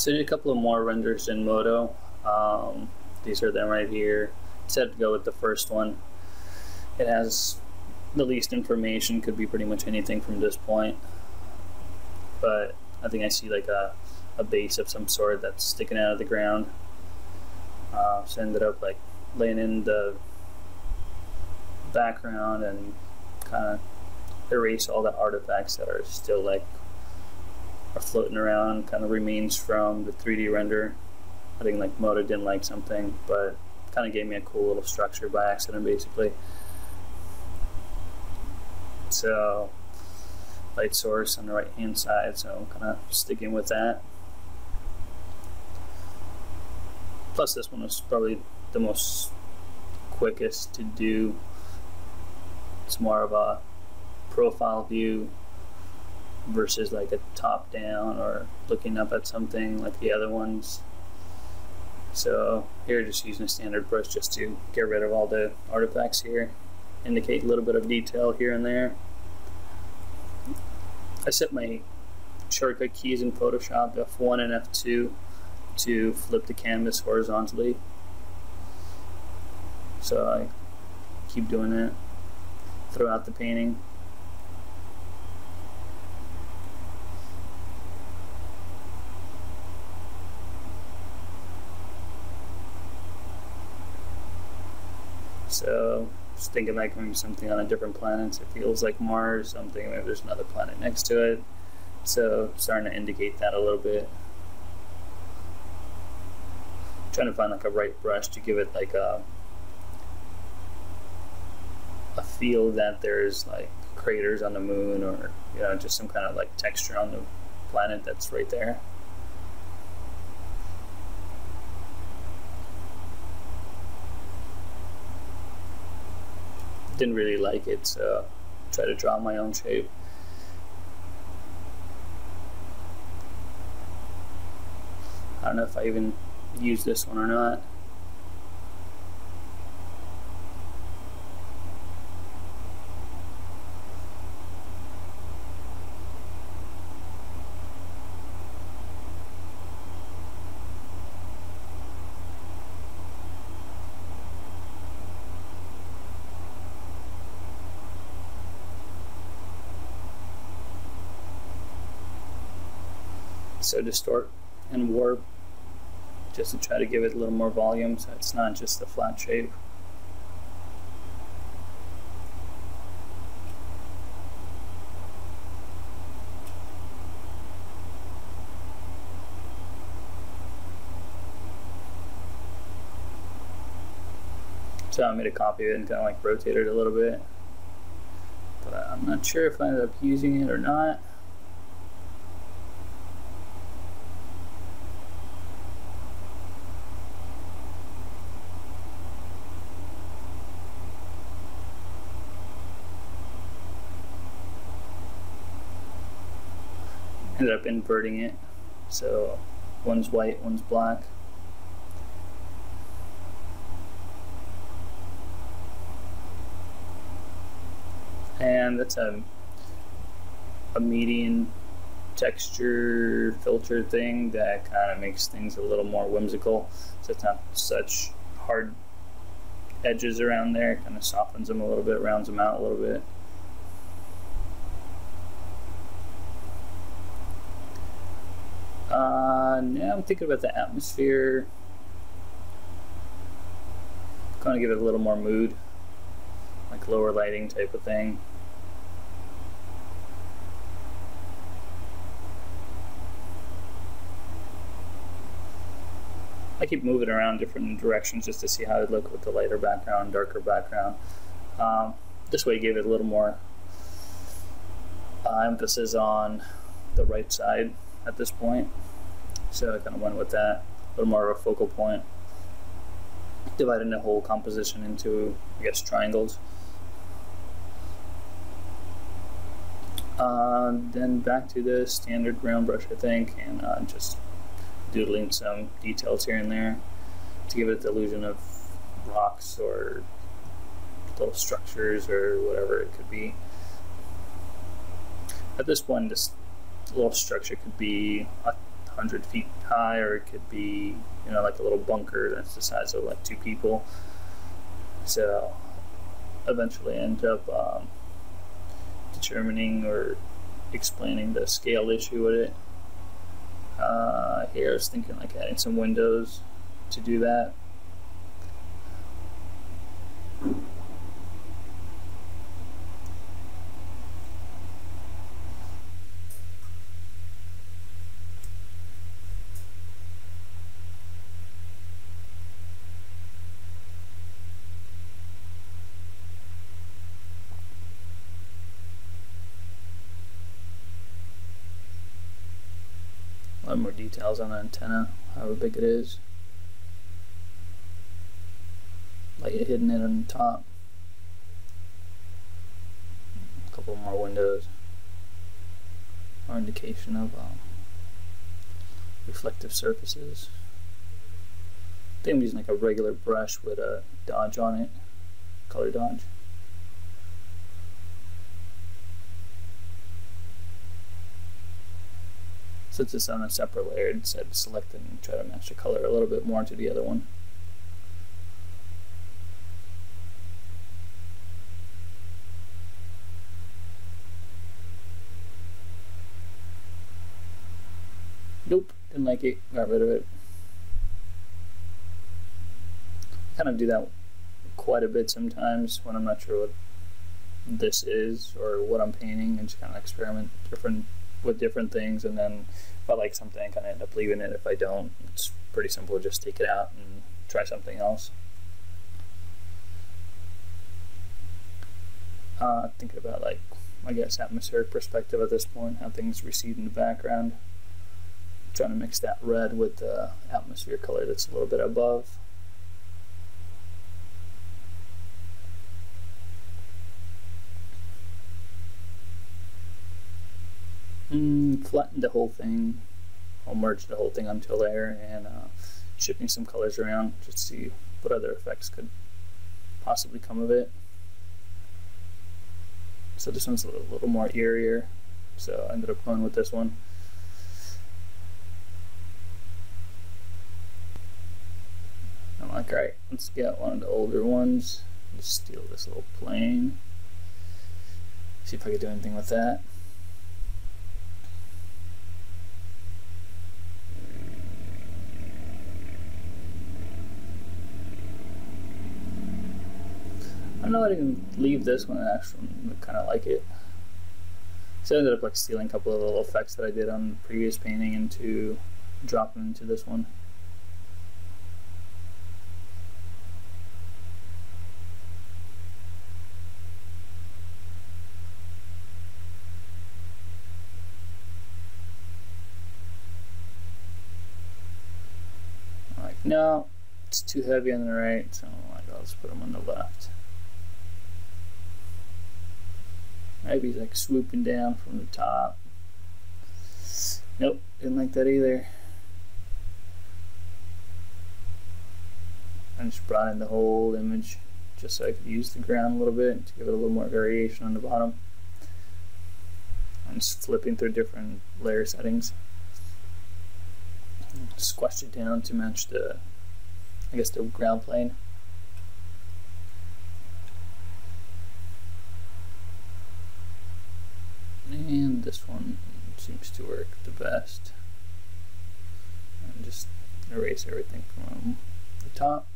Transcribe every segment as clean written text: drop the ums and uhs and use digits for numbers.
So I did a couple of more renders in Modo. These are them right here. Decided to go with the first one. It has the least information, could be pretty much anything from this point. But I think I see like a base of some sort that's sticking out of the ground. So I ended up like laying in the background and kind of erase all the artifacts that are still like are floating around, kind of remains from the 3D render. I think like Modo didn't like something, but kind of gave me a cool little structure by accident basically. So light source on the right hand side, so I'm kind of sticking with that. Plus this one was probably the most quickest to do. It's more of a profile view versus like a top down or looking up at something like the other ones. So here just using a standard brush just to get rid of all the artifacts here, indicate a little bit of detail here and there. I set my shortcut keys in Photoshop F1 and F2 to flip the canvas horizontally. So I keep doing that throughout the painting. So just thinking like maybe something on a different planet. It feels like Mars, something, maybe there's another planet next to it. So starting to indicate that a little bit. Trying to find like a right brush to give it like a feel that there's like craters on the moon, or you know, just some kind of like texture on the planet that's right there. Didn't really like it, so try to draw my own shape. I don't know if I even use this one or not. So distort and warp, just to try to give it a little more volume so it's not just a flat shape. So I made a copy of it and kind of like rotated it a little bit, but I'm not sure if I ended up using it or not. Ended up inverting it, so one's white, one's black. And that's a median texture filter thing that kind of makes things a little more whimsical, so it's not such hard edges around there. Kind of softens them a little bit, rounds them out a little bit. Now I'm thinking about the atmosphere. Kind of give it a little more mood, like lower lighting type of thing. I keep moving around different directions just to see how it would look with the lighter background, darker background. This way give it a little more emphasis on the right side at this point. So I kind of went with that, a little more of a focal point. Dividing the whole composition into, I guess, triangles. Then back to the standard ground brush, I think, and just doodling some details here and there to give it the illusion of rocks or little structures or whatever it could be. At this point, this little structure could be a 100 feet high, or it could be, you know, like a little bunker that's the size of like 2 people. So eventually end up determining or explaining the scale issue with it. Here I was thinking like adding some windows to do that. A lot more details on the antenna, however big it is. Light hidden in on the top. A couple more windows. More indication of reflective surfaces. I think I'm using like a regular brush with a dodge on it, color dodge. Since it's on a separate layer, I decided to select it and try to match the color a little bit more to the other one. Nope, didn't like it, got rid of it. I kind of do that quite a bit sometimes when I'm not sure what this is or what I'm painting, and just kind of experiment with different things, and then if I like something I kind of end up leaving it. If I don't, it's pretty simple, just take it out and try something else. Thinking about, like, I guess atmospheric perspective at this point, how things recede in the background. Trying to mix that red with the atmosphere color that's a little bit above. Flatten the whole thing. I'll merge the whole thing onto a layer and shifting some colors around just to see what other effects could possibly come of it. So this one's a little more eerier, so I ended up going with this one. I'm like, alright, let's get one of the older ones. Just steal this little plane. See if I could do anything with that. I don't know, I didn't leave this one, actually I kind of like it. So I ended up like stealing a couple of little effects that I did on the previous painting and drop them into this one. I'm like, no, it's too heavy on the right, so I'm like, I'll just put them on the left. Maybe he's like swooping down from the top. Nope, didn't like that either. I just brought in the whole image just so I could use the ground a little bit to give it a little more variation on the bottom. I'm just flipping through different layer settings. Squashed it down to match the, I guess, the ground plane. And this one seems to work the best. And just erase everything from the top.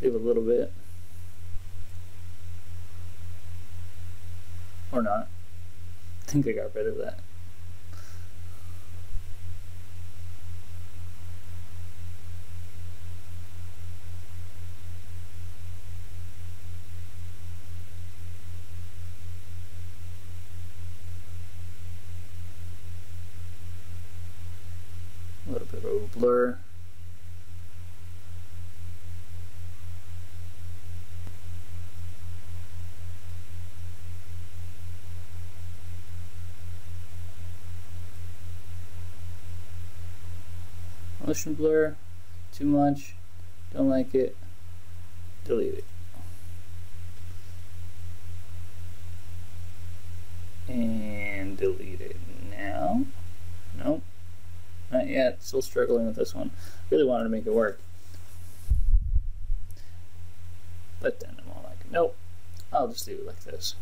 Leave a little bit. Or not. I think I got rid of that. A little bit of a blur. Motion blur, too much, don't like it, delete it. And delete it now. Nope. Not yet. Still struggling with this one. Really wanted to make it work. But then I'm all like, nope, I'll just do it like this.